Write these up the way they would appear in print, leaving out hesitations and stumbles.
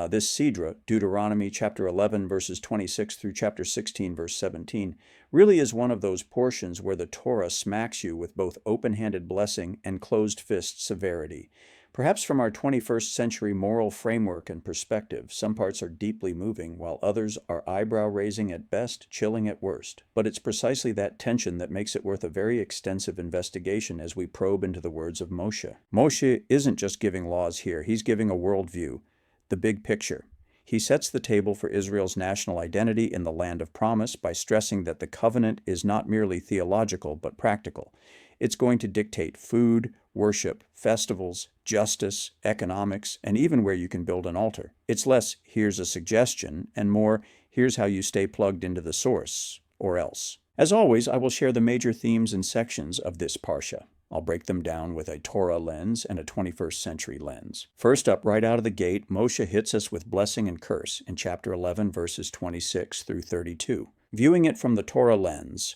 This sidra, Deuteronomy Chapter 11, verses 26 through Chapter 16, verse 17, really is one of those portions where the Torah smacks you with both open-handed blessing and closed-fist severity. Perhaps from our 21st century moral framework and perspective, some parts are deeply moving, while others are eyebrow-raising at best, chilling at worst. But it's precisely that tension that makes it worth a very extensive investigation as we probe into the words of Moshe. Moshe isn't just giving laws here, he's giving a worldview, the big picture. He sets the table for Israel's national identity in the land of promise by stressing that the covenant is not merely theological, but practical. It's going to dictate food, worship, festivals, justice, economics, and even where you can build an altar. It's less, here's a suggestion, and more, here's how you stay plugged into the source, or else. As always, I will share the major themes and sections of this Parsha. I'll break them down with a Torah lens and a 21st century lens. First up, right out of the gate, Moshe hits us with blessing and curse in chapter 11, verses 26 through 32. Viewing it from the Torah lens,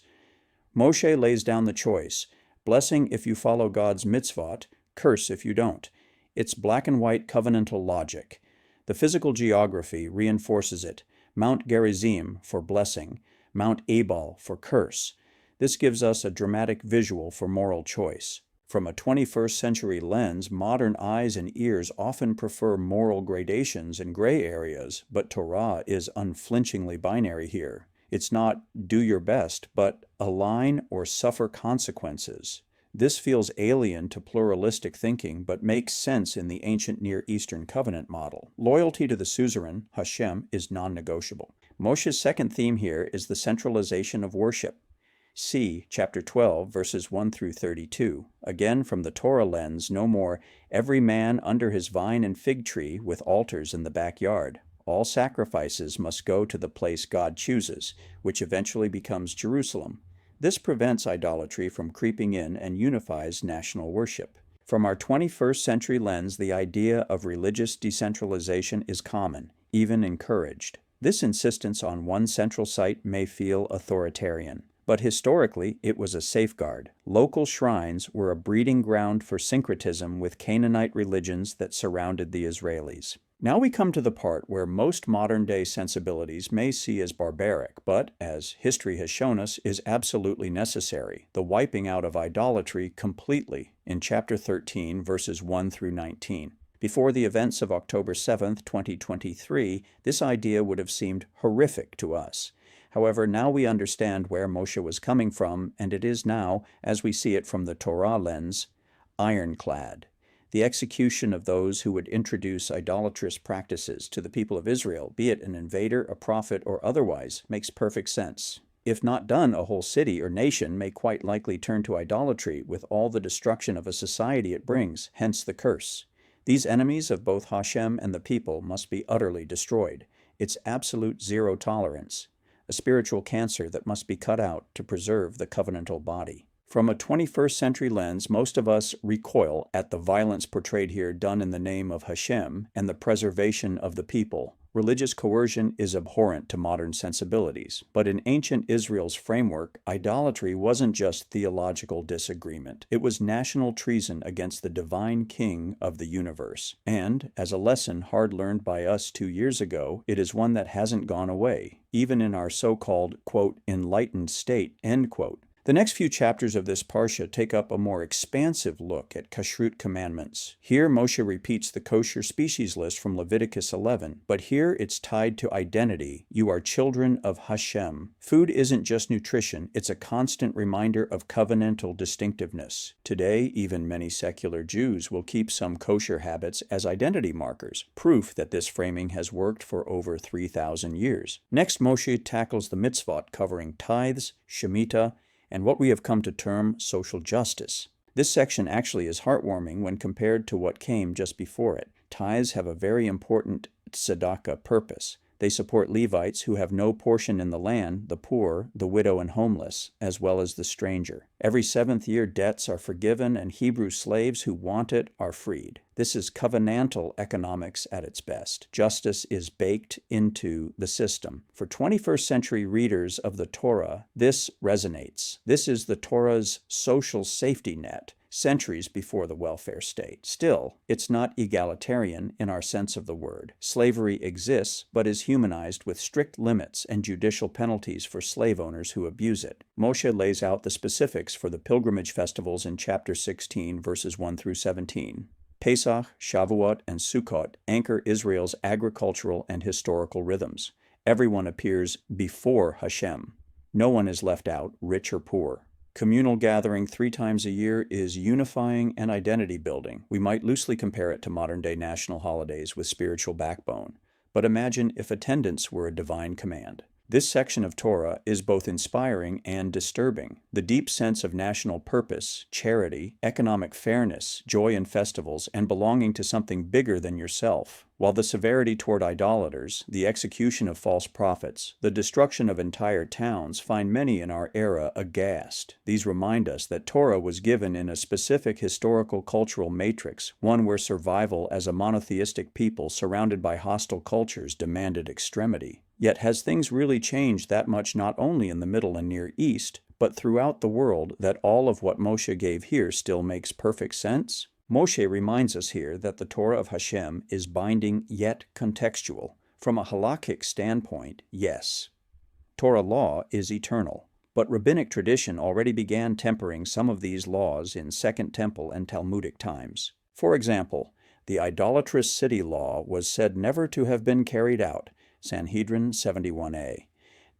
Moshe lays down the choice: blessing if you follow God's mitzvot, curse if you don't. It's black and white covenantal logic. The physical geography reinforces it. Mount Gerizim for blessing, Mount Ebal for curse. This gives us a dramatic visual for moral choice. From a 21st century lens, modern eyes and ears often prefer moral gradations and gray areas, but Torah is unflinchingly binary here. It's not do your best, but align or suffer consequences. This feels alien to pluralistic thinking, but makes sense in the ancient Near Eastern covenant model. Loyalty to the suzerain, Hashem, is non-negotiable. Moshe's second theme here is the centralization of worship. See chapter 12, verses 1 through 32. Again, from the Torah lens, no more every man under his vine and fig tree with altars in the backyard. All sacrifices must go to the place God chooses, which eventually becomes Jerusalem. This prevents idolatry from creeping in and unifies national worship. From our 21st century lens, the idea of religious decentralization is common, even encouraged. This insistence on one central site may feel authoritarian, but historically it was a safeguard. Local shrines were a breeding ground for syncretism with Canaanite religions that surrounded the Israelis. Now we come to the part where most modern-day sensibilities may see as barbaric, but, as history has shown us, is absolutely necessary: the wiping out of idolatry completely in chapter 13, verses 1 through 19. Before the events of October 7, 2023, this idea would have seemed horrific to us. However, now we understand where Moshe was coming from, and it is now, as we see it from the Torah lens, ironclad. The execution of those who would introduce idolatrous practices to the people of Israel, be it an invader, a prophet, or otherwise, makes perfect sense. If not done, a whole city or nation may quite likely turn to idolatry with all the destruction of a society it brings, hence the curse. These enemies of both Hashem and the people must be utterly destroyed. It's absolute zero tolerance, a spiritual cancer that must be cut out to preserve the covenantal body. From a 21st century lens, most of us recoil at the violence portrayed here done in the name of Hashem and the preservation of the people. Religious coercion is abhorrent to modern sensibilities, but in ancient Israel's framework, idolatry wasn't just theological disagreement. It was national treason against the divine king of the universe. And, as a lesson hard learned by us 2 years ago, it is one that hasn't gone away, even in our so-called, quote, enlightened state, end quote. The next few chapters of this Parsha take up a more expansive look at kashrut commandments. Here Moshe repeats the kosher species list from Leviticus 11, but here it's tied to identity. You are children of Hashem. Food isn't just nutrition, it's a constant reminder of covenantal distinctiveness. Today, even many secular Jews will keep some kosher habits as identity markers, proof that this framing has worked for over 3,000 years. Next, Moshe tackles the mitzvot covering tithes, shemitah, and what we have come to term social justice. This section actually is heartwarming when compared to what came just before it. Tithes have a very important tzedakah purpose. They support Levites who have no portion in the land, the poor, the widow and homeless, as well as the stranger. Every seventh year debts are forgiven and Hebrew slaves who want it are freed. This is covenantal economics at its best. Justice is baked into the system. For 21st century readers of the Torah, this resonates. This is the Torah's social safety net. centuries before the welfare state. Still, it's not egalitarian in our sense of the word. Slavery exists, but is humanized with strict limits and judicial penalties for slave owners who abuse it. Moshe lays out the specifics for the pilgrimage festivals in chapter 16, verses 1 through 17. Pesach, Shavuot, and Sukkot anchor Israel's agricultural and historical rhythms. Everyone appears before Hashem. No one is left out, rich or poor. Communal gathering 3 times a year is unifying and identity building. We might loosely compare it to modern-day national holidays with spiritual backbone. But imagine if attendance were a divine command. This section of Torah is both inspiring and disturbing. The deep sense of national purpose, charity, economic fairness, joy in festivals, and belonging to something bigger than yourself, while the severity toward idolaters, the execution of false prophets, the destruction of entire towns find many in our era aghast. These remind us that Torah was given in a specific historical cultural matrix, one where survival as a monotheistic people surrounded by hostile cultures demanded extremity. Yet has things really changed that much not only in the Middle and Near East, but throughout the world that all of what Moshe gave here still makes perfect sense? Moshe reminds us here that the Torah of Hashem is binding yet contextual. From a halakhic standpoint, yes. Torah law is eternal, but rabbinic tradition already began tempering some of these laws in Second Temple and Talmudic times. For example, the idolatrous city law was said never to have been carried out, Sanhedrin 71a.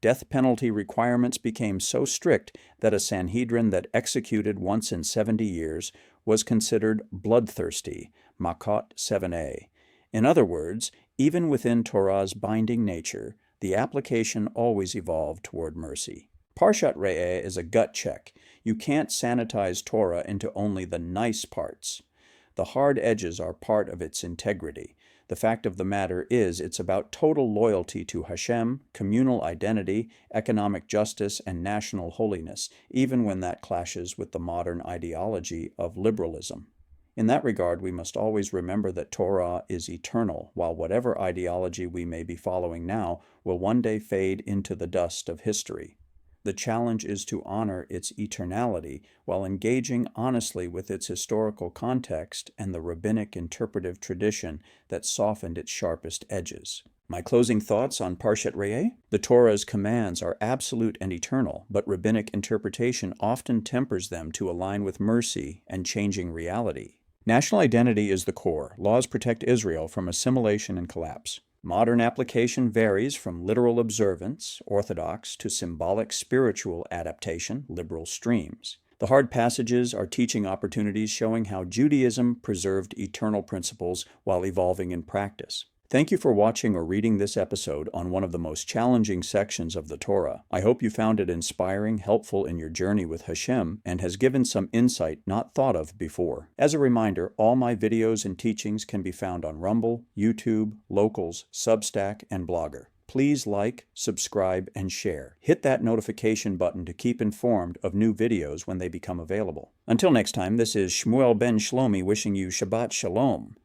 Death penalty requirements became so strict that a Sanhedrin that executed once in 70 years was considered bloodthirsty, Makot 7a. In other words, even within Torah's binding nature, the application always evolved toward mercy. Parshat Re'eh is a gut check. You can't sanitize Torah into only the nice parts. The hard edges are part of its integrity. The fact of the matter is it's about total loyalty to Hashem, communal identity, economic justice, and national holiness, even when that clashes with the modern ideology of liberalism. In that regard, we must always remember that Torah is eternal, while whatever ideology we may be following now will one day fade into the dust of history. The challenge is to honor its eternality while engaging honestly with its historical context and the rabbinic interpretive tradition that softened its sharpest edges. My closing thoughts on Parshat Re'eh? The Torah's commands are absolute and eternal, but rabbinic interpretation often tempers them to align with mercy and changing reality. National identity is the core. Laws protect Israel from assimilation and collapse. Modern application varies from literal observance, orthodox, to symbolic spiritual adaptation, liberal streams. The hard passages are teaching opportunities showing how Judaism preserved eternal principles while evolving in practice. Thank you for watching or reading this episode on one of the most challenging sections of the Torah. I hope you found it inspiring, helpful in your journey with Hashem, and has given some insight not thought of before. As a reminder, all my videos and teachings can be found on Rumble, YouTube, Locals, Substack, and Blogger. Please like, subscribe, and share. Hit that notification button to keep informed of new videos when they become available. Until next time, this is Shmuel ben Shlomi wishing you Shabbat Shalom.